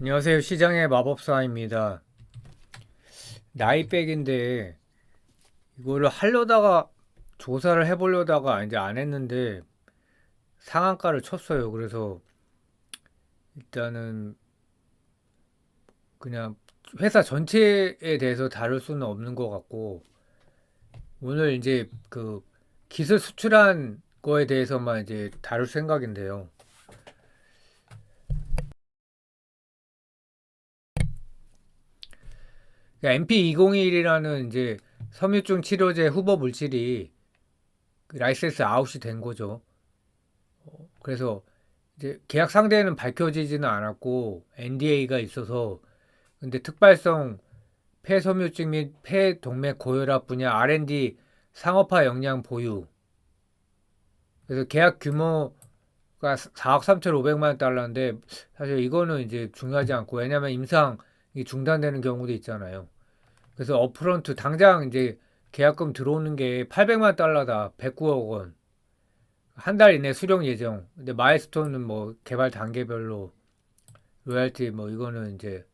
안녕하세요. 시장의 마법사입니다. 나이백인데 이거를 하려다가 조사를 해보려다가 이제 안 했는데 상한가를 쳤어요. 그래서 일단은 그냥 회사 전체에 대해서 다룰 수는 없는 것 같고 오늘 이제 그 기술 수출한 거에 대해서만 이제 다룰 생각인데요. MP201이라는 이제 섬유증 치료제 후보 물질이 그 라이센스 아웃이 된 거죠. 그래서 이제 계약 상대는 밝혀지지는 않았고 NDA가 있어서 근데 특발성 폐섬유증 및 폐동맥 고혈압 분야 R&D 상업화 역량 보유. 그래서 계약 규모가 4억 3,500만 달러인데 사실 이거는 이제 중요하지 않고 왜냐면 임상이 중단되는 경우도 있잖아요. 그래서 업프런트 당장 이제 계약금 들어오는 게 800만 달러다. 109억 원. 한 달 이내 수령 예정. 근데 마일스톤은 뭐 개발 단계별로 로얄티 뭐 이거는 이제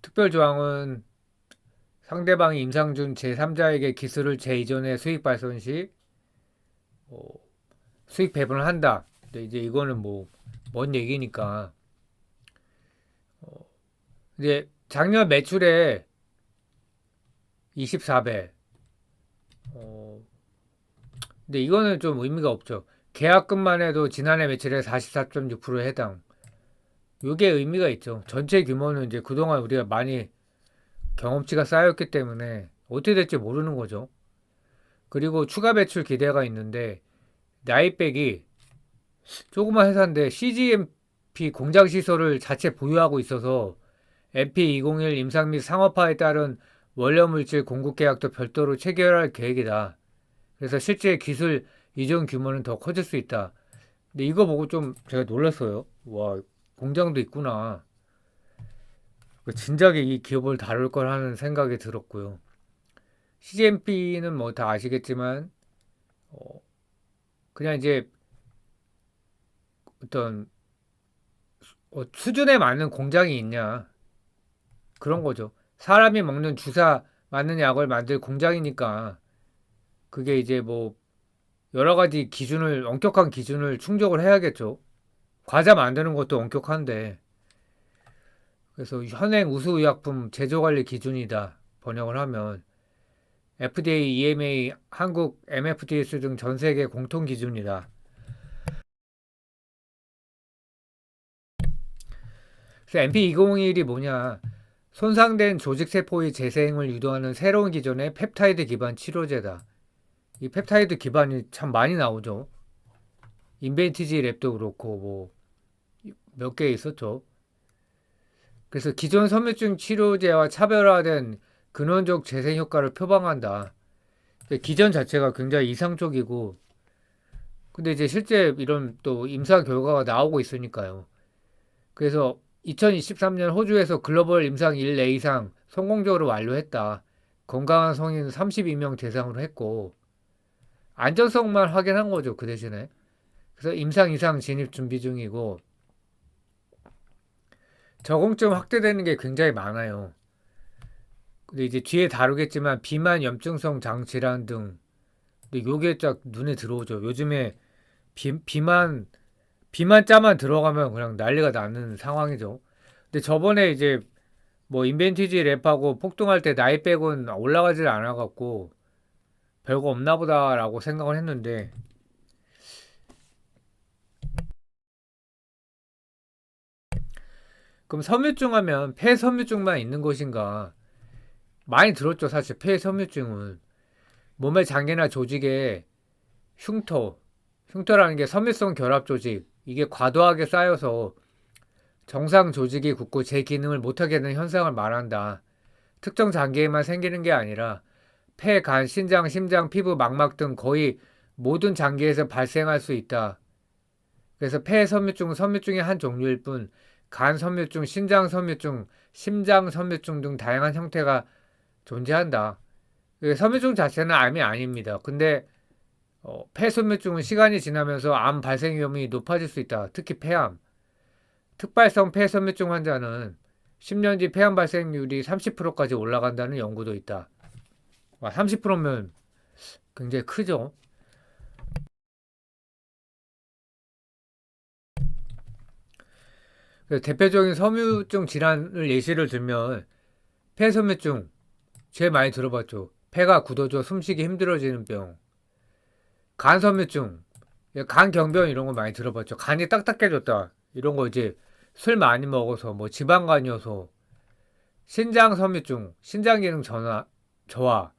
특별 조항은 상대방이 임상 중 제3자에게 기술을 재이전해 수익 발생 시 어, 수익 배분을 한다. 근데 이제 이거는 뭐 먼 얘기니까. 이제 작년 매출에 24배. 어, 근데 이거는 좀 의미가 없죠. 계약금만 해도 지난해 매출의 44.6%에 해당. 이게 의미가 있죠. 전체 규모는 이제 그동안 우리가 많이 경험치가 쌓였기 때문에 어떻게 될지 모르는 거죠. 그리고 추가 배출 기대가 있는데 나이백이 조그만 회사인데 CGMP 공장 시설을 자체 보유하고 있어서 MP201 임상 및 상업화에 따른 원료 물질 공급 계약도 별도로 체결할 계획이다. 그래서 실제 기술 이전 규모는 더 커질 수 있다. 근데 이거 보고 좀 제가 놀랐어요. 와, 공장도 있구나. 진작에 이 기업을 다룰 걸 하는 생각이 들었고요. CGMP는 뭐 다 아시겠지만 그냥 이제 어떤 수준에 맞는 공장이 있냐 그런 거죠. 사람이 먹는 주사 맞는 약을 만들 공장이니까 그게 이제 뭐 여러 가지 기준을 엄격한 기준을 충족을 해야겠죠. 과자 만드는 것도 엄격한데 그래서 현행 우수의약품 제조관리 기준이다 번역을 하면 FDA, EMA, 한국 MFDS 등 전 세계 공통 기준이다. 그래서 MP2001이 뭐냐? 손상된 조직세포의 재생을 유도하는 새로운 기존의 펩타이드 기반 치료제다. 이 펩타이드 기반이 참 많이 나오죠. 인벤티지 랩도 그렇고 뭐 몇 개 있었죠. 그래서 기존 섬유증 치료제와 차별화된 근원적 재생 효과를 표방한다. 기전 자체가 굉장히 이상적이고 근데 이제 실제 이런 또 임상 결과가 나오고 있으니까요. 그래서 2023년 호주에서 글로벌 임상 1례 이상 성공적으로 완료했다. 건강한 성인 32명 대상으로 했고 안전성만 확인한 거죠. 그 대신에. 그래서 임상 이상 진입 준비 중이고 적응증 확대되는 게 굉장히 많아요. 근데 이제 뒤에 다루겠지만 비만 염증성 장 질환 등 근데 요게 딱 눈에 들어오죠. 요즘에 비만 자만 들어가면 그냥 난리가 나는 상황이죠. 근데 저번에 이제 뭐 인벤티지 랩하고 폭등할 때 나이백은 올라가질 않아갖고 별거 없나 보다라고 생각을 했는데 그럼 섬유증 하면 폐섬유증만 있는 것인가? 많이 들었죠, 사실 폐섬유증은 몸의 장기나 조직에 흉터, 흉터라는 게 섬유성 결합 조직 이게 과도하게 쌓여서 정상 조직이 굳고 제 기능을 못하게 되는 현상을 말한다. 특정 장기에만 생기는 게 아니라 폐, 간, 신장, 심장, 피부, 망막 등 거의 모든 장기에서 발생할 수 있다. 그래서 폐 섬유증은 섬유증의 한 종류일 뿐, 간 섬유증, 신장 섬유증, 심장 섬유증 등 다양한 형태가 존재한다. 섬유증 자체는 암이 아닙니다. 근데 폐섬유증은 시간이 지나면서 암 발생 위험이 높아질 수 있다. 특히 폐암. 특발성 폐섬유증 환자는 10년 뒤 폐암 발생률이 30%까지 올라간다는 연구도 있다. 와, 30%면 굉장히 크죠. 그래서 대표적인 섬유증 질환을 예시를 들면 폐섬유증 제일 많이 들어봤죠. 폐가 굳어져 숨쉬기 힘들어지는 병. 간섬유증, 간경변 이런 거 많이 들어봤죠. 간이 딱딱해졌다. 이런 거 이제 술 많이 먹어서 뭐 지방간이어서. 신장섬유증, 신장기능 저하,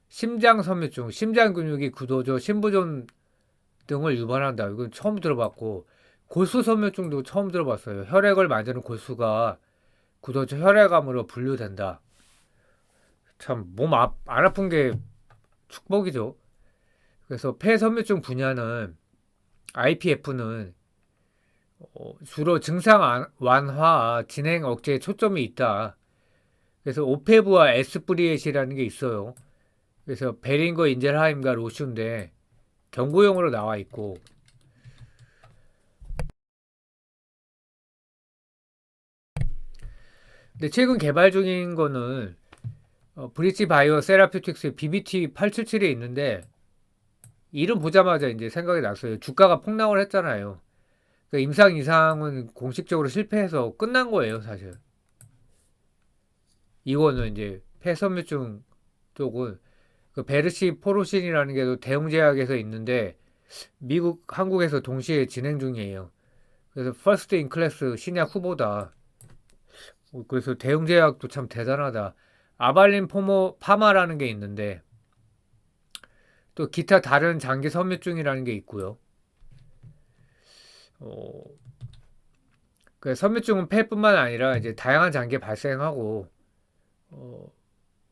심장섬유증, 심장 근육이 굳어져 심부전 등을 유발한다. 이건 처음 들어봤고, 골수섬유증도 처음 들어봤어요. 혈액을 만드는 골수가 굳어져 혈액암으로 분류된다. 참 몸 안 아픈 게 축복이죠. 그래서 폐섬유증 분야는 IPF는 주로 증상 완화, 진행 억제에 초점이 있다. 그래서 오페브와 에스프리엣이라는 게 있어요. 그래서 베링거 인젤하임과 로슈인데 경구용으로 나와 있고, 근데 최근 개발 중인 거는 브릿지 바이오 세라피틱스 BBT 877이 있는데 이름 보자마자 이제 생각이 났어요. 주가가 폭락을 했잖아요. 그러니까 임상 이상은 공식적으로 실패해서 끝난 거예요, 사실. 이거는 이제 폐섬유증 쪽은 그 베르시 포르신이라는 게 대형 제약에서 있는데 미국, 한국에서 동시에 진행 중이에요. 그래서 퍼스트 인 클래스 신약 후보다. 그래서 대형 제약도 참 대단하다. 아발린 파마라는 게 있는데 또 기타 다른 장기 섬유증이라는 게 있고요. 어, 그 섬유증은 폐뿐만 아니라 이제 다양한 장기에 발생하고 어,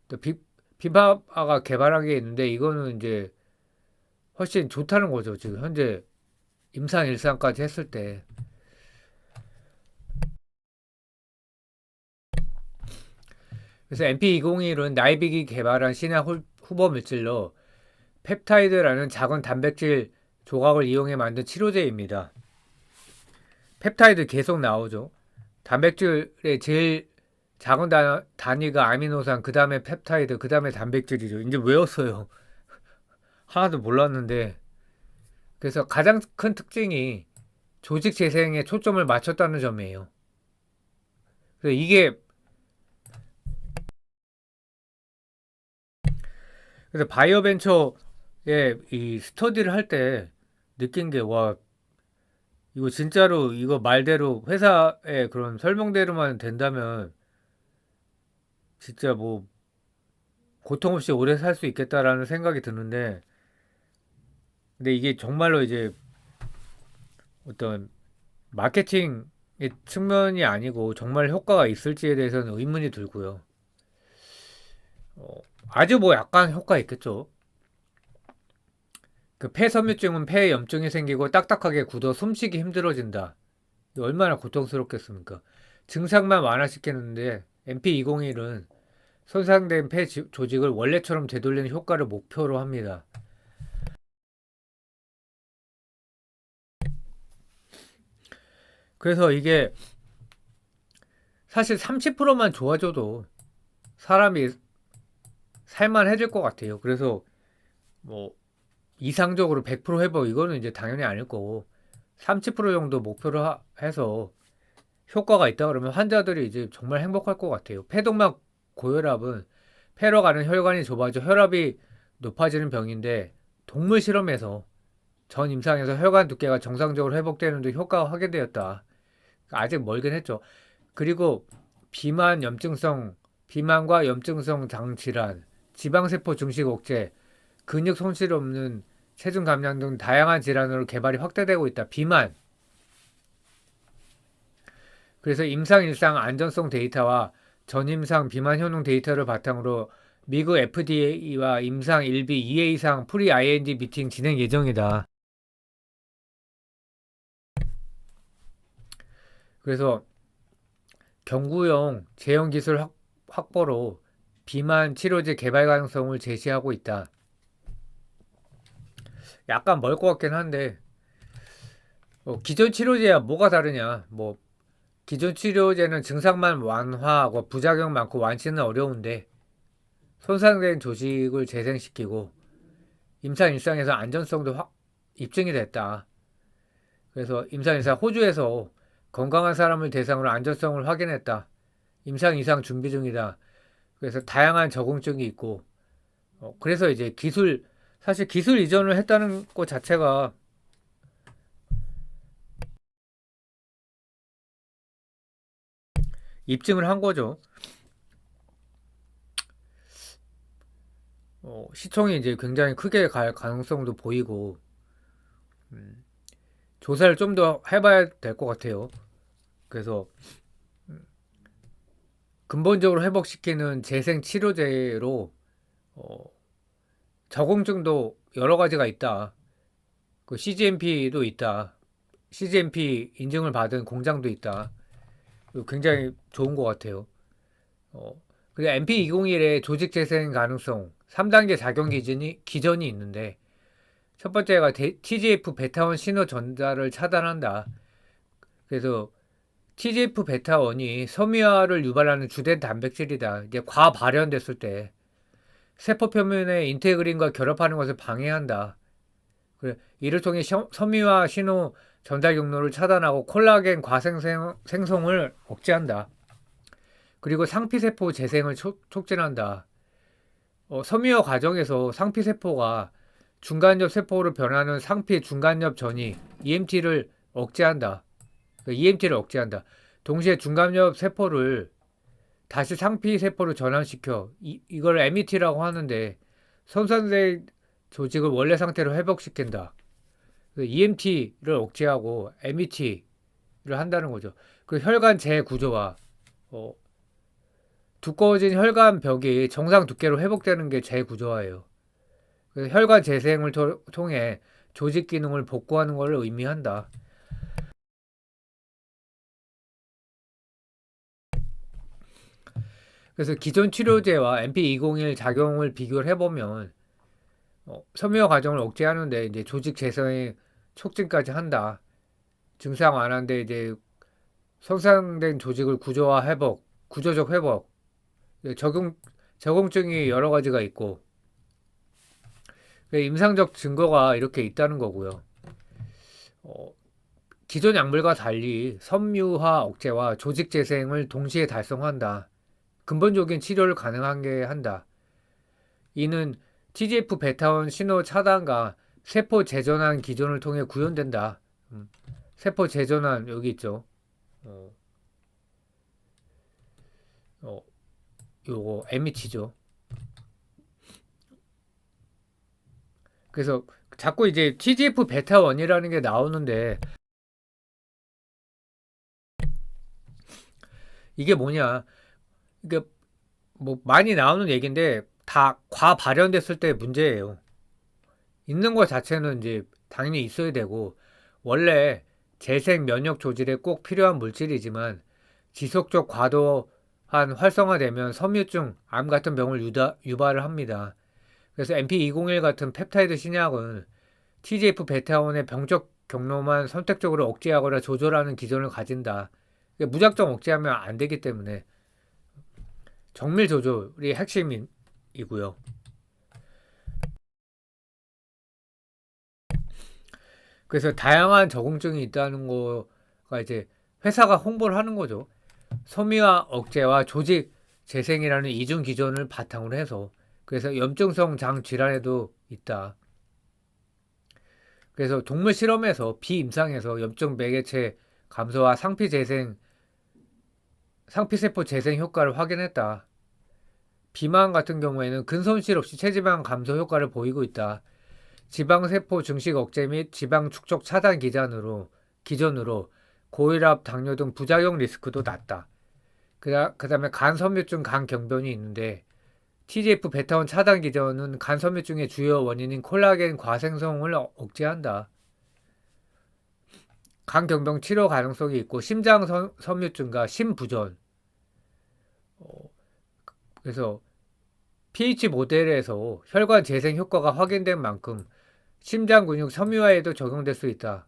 또 비파가 개발한 게 있는데 이거는 이제 훨씬 좋다는 거죠. 지금 현재 임상 일상까지 했을 때. 그래서 MP201은 나이빅이 개발한 신약 후보 물질로 펩타이드라는 작은 단백질 조각을 이용해 만든 치료제입니다. 펩타이드 계속 나오죠. 단백질의 제일 작은 단위가 아미노산, 그 다음에 펩타이드, 그 다음에 단백질이죠. 이제 외웠어요. 하나도 몰랐는데. 그래서 가장 큰 특징이 조직 재생에 초점을 맞췄다는 점이에요. 그래서 이게, 그래서 바이오벤처의 이 스터디를 할 때 느낀 게, 와, 이거 진짜로 이거 말대로 회사의 그런 설명대로만 된다면 진짜 뭐 고통 없이 오래 살 수 있겠다라는 생각이 드는데, 근데 이게 정말로 이제 어떤 마케팅의 측면이 아니고 정말 효과가 있을지에 대해서는 의문이 들고요. 어, 아주 뭐 약간 효과 있겠죠. 그 폐섬유증은 폐에 염증이 생기고 딱딱하게 굳어 숨쉬기 힘들어진다. 얼마나 고통스럽겠습니까? 증상만 완화시키는데 MP201은 손상된 폐 조직을 원래처럼 되돌리는 효과를 목표로 합니다. 그래서 이게 사실 30%만 좋아져도 사람이 살만해질 것 같아요. 그래서 뭐 이상적으로 100% 회복 이거는 이제 당연히 아닐 거고 30% 정도 목표로 해서 효과가 있다 그러면 환자들이 이제 정말 행복할 것 같아요. 폐동막 고혈압은 폐로 가는 혈관이 좁아져 혈압이 높아지는 병인데 동물 실험에서 전 임상에서 혈관 두께가 정상적으로 회복되는 데 효과가 확인되었다. 아직 멀긴 했죠. 그리고 비만과 염증성 장 질환, 지방세포 증식 억제, 근육 손실 없는 체중 감량 등 다양한 질환으로 개발이 확대되고 있다. 비만. 그래서 임상 일상 안전성 데이터와 전임상 비만 효능 데이터를 바탕으로 미국 FDA와 임상 1비 2회 이상 프리 IND 미팅 진행 예정이다. 그래서 경구용 제형 기술 확보로 비만 치료제 개발 가능성을 제시하고 있다. 약간 멀 것 같긴 한데 기존 치료제야 뭐가 다르냐? 뭐 기존 치료제는 증상만 완화하고 부작용 많고 완치는 어려운데 손상된 조직을 재생시키고 임상 일상에서 안전성도 입증이 됐다. 그래서 임상 일상 호주에서 건강한 사람을 대상으로 안전성을 확인했다. 임상 이상 준비 중이다. 그래서 다양한 적응증이 있고 그래서 이제 사실 기술 이전을 했다는 것 자체가 입증을 한 거죠. 시총이 이제 굉장히 크게 갈 가능성도 보이고 음, 조사를 좀 더 해봐야 될 것 같아요. 그래서 근본적으로 회복시키는 재생 치료제로 어, 적응증도 여러 가지가 있다. 그 CGMP도 있다. CGMP 인증을 받은 공장도 있다. 굉장히 좋은 것 같아요. 어, 그리고 MP201의 조직 재생 가능성 3단계 작용 기전이 있는데 첫 번째가 TGF 베타원 신호 전달을 차단한다. 그래서 TGF 베타원이 섬유화를 유발하는 주된 단백질이다. 이제 과발현됐을 때 세포 표면의 인테그린과 결합하는 것을 방해한다. 이를 통해 섬유화 신호 전달 경로를 차단하고 콜라겐 과생성을 억제한다. 그리고 상피세포 재생을 촉진한다. 섬유화 과정에서 상피세포가 중간엽 세포로 변하는 상피 중간엽 전이 EMT를 억제한다. EMT를 억제한다. 동시에 중간엽 세포를 다시 상피 세포로 전환시켜 이걸 MET라고 하는데 손상된 조직을 원래 상태로 회복시킨다. EMT를 억제하고 MET를 한다는 거죠. 그 혈관 재구조와 어, 두꺼워진 혈관 벽이 정상 두께로 회복되는 게 재구조화예요. 그래서 혈관 재생을 통해 조직 기능을 복구하는 것을 의미한다. 그래서 기존 치료제와 MP201 작용을 비교를 해보면 섬유화 과정을 억제하는데 이제 조직 재생의 촉진까지 한다. 증상 완화인데 이제 손상된 조직을 구조화 회복, 구조적 회복, 적응증이 여러 가지가 있고 임상적 증거가 이렇게 있다는 거고요. 어, 기존 약물과 달리 섬유화 억제와 조직 재생을 동시에 달성한다. 근본적인 치료를 가능하게 한다. 이는 TGF 베타원 신호 차단과 세포 재전환 기전을 통해 구현된다. 세포 재전환 여기 있죠. 어, 어, 요거 MET죠. 그래서 자꾸 이제 TGF 베타원이라는 게 나오는데 이게 뭐냐? 이게 뭐 많이 나오는 얘기인데 다 과발현됐을 때 문제예요. 있는 것 자체는 이제 당연히 있어야 되고 원래 재생 면역 조직에 꼭 필요한 물질이지만 지속적 과도한 활성화되면 섬유증, 암 같은 병을 유발을 합니다. 그래서 MP201 같은 펩타이드 신약은 TGF 베타원의 병적 경로만 선택적으로 억제하거나 조절하는 기전을 가진다. 무작정 억제하면 안 되기 때문에 정밀 조절이 핵심이고요. 그래서 다양한 적응증이 있다는 거가 이제 회사가 홍보를 하는 거죠. 섬유화 억제와 조직 재생이라는 이중 기전을 바탕으로 해서 그래서 염증성 장 질환에도 있다. 그래서 동물 실험에서 비임상에서 염증 매개체 감소와 상피세포 재생 효과를 확인했다. 비만 같은 경우에는 근손실 없이 체지방 감소 효과를 보이고 있다. 지방세포 증식 억제 및 지방 축적 차단 기전으로 고혈압, 당뇨 등 부작용 리스크도 낮다. 그다음에 간섬유증, 간경변이 있는데 TGF 베타원 차단 기전은 간섬유증의 주요 원인인 콜라겐 과생성을 억제한다. 간경병 치료 가능성이 있고 심장 섬유증과 심부전. 그래서 pH 모델에서 혈관 재생 효과가 확인된 만큼 심장 근육 섬유화에도 적용될 수 있다.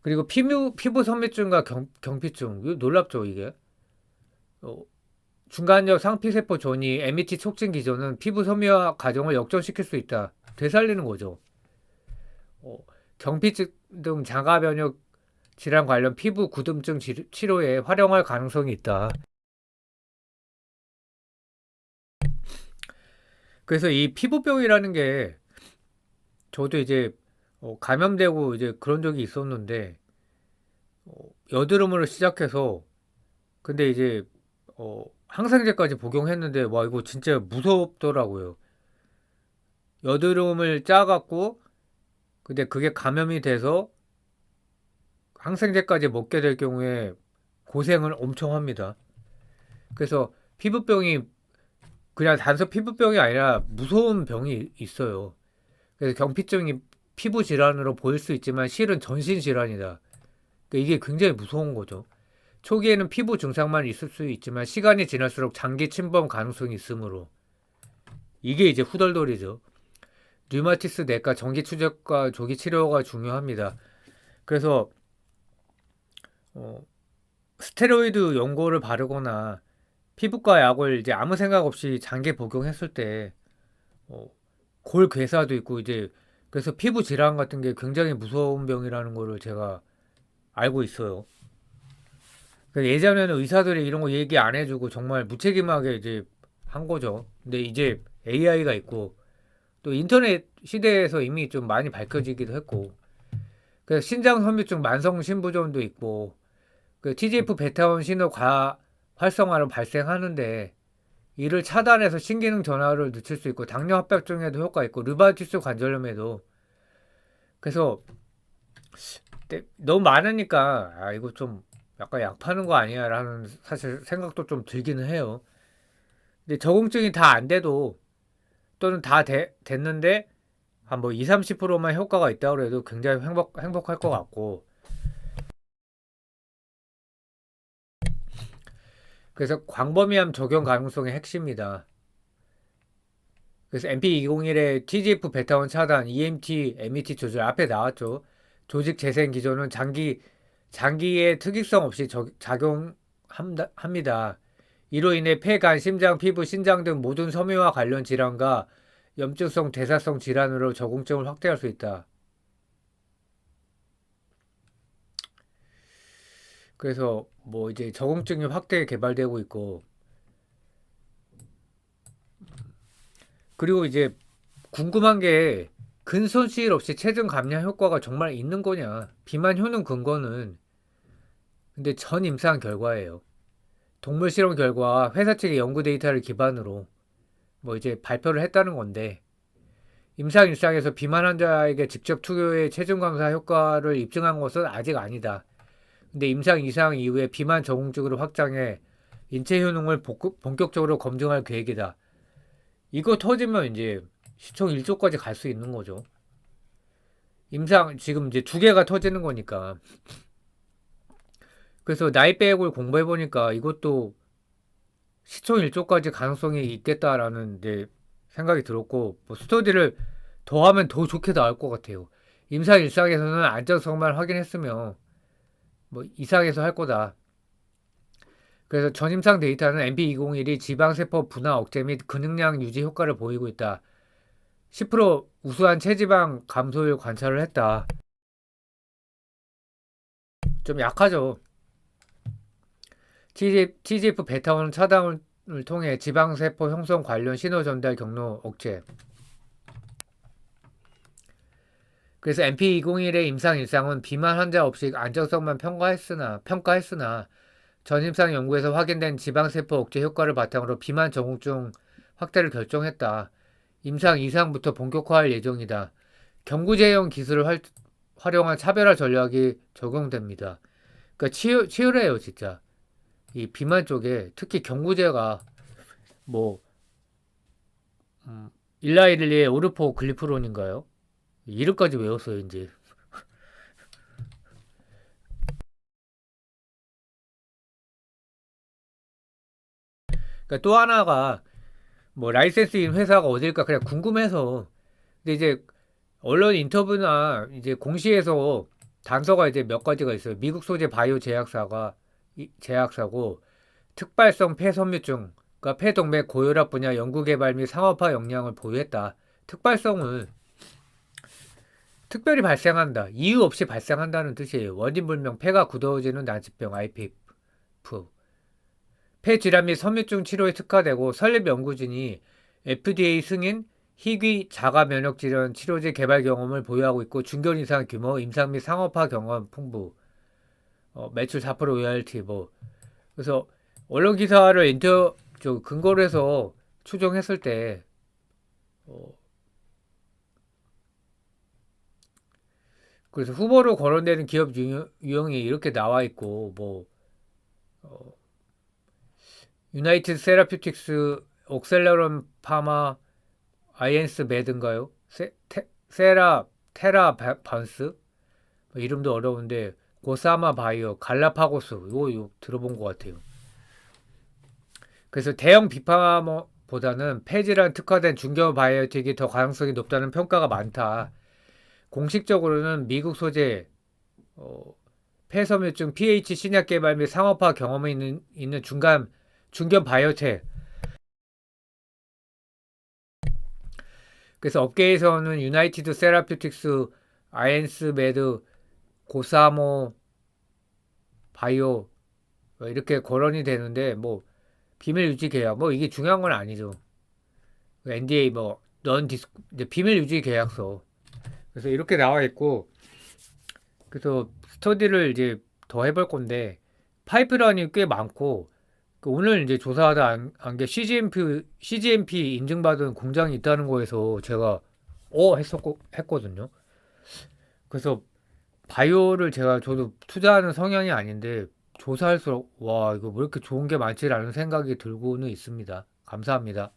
그리고 피부 섬유증과 경피증, 이거 놀랍죠, 이게. 어, 중간적 상피세포 존이 MET 촉진 기전은 피부 섬유화 과정을 역전시킬 수 있다. 되살리는 거죠. 어, 경피증 등 자가 면역 질환 관련 피부 굳음증 치료에 활용할 가능성이 있다. 그래서 이 피부병이라는 게 저도 이제 감염되고 이제 그런 적이 있었는데 어, 여드름으로 시작해서 근데 이제 항생제까지 복용했는데 와 이거 진짜 무섭더라고요. 여드름을 짜갖고 근데 그게 감염이 돼서 항생제까지 먹게 될 경우에 고생을 엄청 합니다. 그래서 피부병이 그냥 단순 피부병이 아니라 무서운 병이 있어요. 그래서 경피증이 피부 질환으로 보일 수 있지만 실은 전신 질환이다. 그러니까 이게 굉장히 무서운 거죠. 초기에는 피부 증상만 있을 수 있지만 시간이 지날수록 장기 침범 가능성이 있으므로 이게 이제 후덜덜이죠. 류마티스 내과 정기 추적과 조기 치료가 중요합니다. 그래서 어, 스테로이드 연고를 바르거나 피부과 약을 이제 아무 생각 없이 장기 복용했을 때 어, 골괴사도 있고 이제 그래서 피부 질환 같은 게 굉장히 무서운 병이라는 거를 제가 알고 있어요. 예전에는 의사들이 이런 거 얘기 안 해주고 정말 무책임하게 이제 한 거죠. 근데 이제 AI가 있고 또 인터넷 시대에서 이미 좀 많이 밝혀지기도 했고 그래서 신장 섬유증 만성 신부전도 있고 그 TGF 베타원 신호 활성화로 발생하는데 이를 차단해서 신기능 전환을 늦출 수 있고 당뇨 합병증에도 효과 있고 르마티스 관절염에도 그래서 너무 많으니까 이거 좀 약간 약 파는 거 아니야 라는 사실 생각도 좀 들기는 해요. 근데 적응증이 다 안 돼도 또는 다 됐는데 한 뭐 2, 30%만 효과가 있다고 해도 굉장히 행복할 것 같고 그래서 광범위한 적용 가능성의 핵심이다. 그래서 MP201의 TGF 베타원 차단, EMT, MET 조절 앞에 나왔죠. 조직 재생 기전은 장기의 특이성 없이 작용합니다. 이로 인해 폐, 간, 심장, 피부, 신장 등 모든 섬유와 관련 질환과 염증성 대사성 질환으로 적응증을 확대할 수 있다. 그래서 뭐 이제 적응증이 확대 개발되고 있고 그리고 이제 궁금한 게 근손실 없이 체중 감량 효과가 정말 있는 거냐? 비만 효능 근거는 근데 전 임상 결과예요. 동물 실험 결과 회사 측의 연구 데이터를 기반으로 뭐 이제 발표를 했다는 건데 임상 일상에서 비만 환자에게 직접 투여의 체중 감소 효과를 입증한 것은 아직 아니다. 근데 임상 이상 이후에 비만 적응증으로 확장해 인체 효능을 본격적으로 검증할 계획이다. 이거 터지면 이제 시총 1조까지 갈 수 있는 거죠. 임상 지금 이제 두 개가 터지는 거니까. 그래서 나이백을 공부해 보니까 이것도 시총 1조까지 가능성이 있겠다라는 이제 생각이 들었고 뭐 스터디를 더 하면 더 좋게 나올 것 같아요. 임상 일상에서는 안정성만 확인했으며 뭐 이상해서 할 거다. 그래서 전임상 데이터는 MP201이 지방세포 분화 억제 및 근육량 유지 효과를 보이고 있다. 10% 우수한 체지방 감소율 관찰을 했다. 좀 약하죠. TGF 베타원 차단을 통해 지방세포 형성 관련 신호 전달 경로 억제. 그래서 MP201의 임상 일상은 비만 환자 없이 안정성만 평가했으나 전임상 연구에서 확인된 지방세포 억제 효과를 바탕으로 비만 적응증 확대를 결정했다. 임상 이상부터 본격화할 예정이다. 경구제형 기술을 활용한 차별화 전략이 적용됩니다. 그러니까 치열해요, 진짜. 이 비만 쪽에 특히 경구제가 뭐 일라이릴리의 오르포 글리프론인가요? 이름까지 외웠어요, 이제. 그러니까 또 하나가 뭐 라이센스인 회사가 어딜까 그냥 궁금해서 근데 이제 언론 인터뷰나 이제 공시에서 단서가 이제 몇 가지가 있어요. 미국 소재 바이오 제약사고 특발성 폐섬유증, 그러니까 폐동맥 고혈압 분야 연구개발 및 상업화 역량을 보유했다. 특발성은 특별히 발생한다. 이유 없이 발생한다는 뜻이에요. 원인 불명 폐가 굳어지는 난치병 IPF. 폐질환 및 섬유증 치료에 특화되고 설립 연구진이 FDA 승인 희귀 자가 면역 질환 치료제 개발 경험을 보유하고 있고 중견 이상 규모 임상 및 상업화 경험 풍부. 매출 4% 로열티 뭐. 그래서 언론 기사를 근거로 해서 추정했을 때 어, 그래서 후보로 거론되는 기업 유형이 이렇게 나와 있고 뭐 어, 유나이티드 세라피틱스, 옥셀러런 파마, 아이엔스 매든가요? 테라 반스? 뭐 이름도 어려운데 고사마 바이오, 갈라파고스 이거 들어본 것 같아요. 그래서 대형 비파마보다는 폐질환 특화된 중견 바이오틱이 더 가능성이 높다는 평가가 많다. 공식적으로는 미국 소재 어, 폐섬유증 pH 신약 개발 및 상업화 경험이 있는 중견 바이오텍. 그래서 업계에서는 유나이티드 세라피틱스, 아이엔스 매드, 고사모 바이오 이렇게 거론이 되는데 뭐 비밀 유지 계약 뭐 이게 중요한 건 아니죠. NDA 뭐 넌 디스 비밀 유지 계약서. 그래서 이렇게 나와 있고 그래서 스터디를 이제 더 해볼 건데 파이프라인이 꽤 많고 오늘 이제 조사하다 안 게 CGMP 인증받은 공장이 있다는 거에서 제가 했거든요. 그래서 바이오를 저도 투자하는 성향이 아닌데 조사할수록 와 이거 왜 이렇게 좋은 게 많지 라는 생각이 들고는 있습니다. 감사합니다.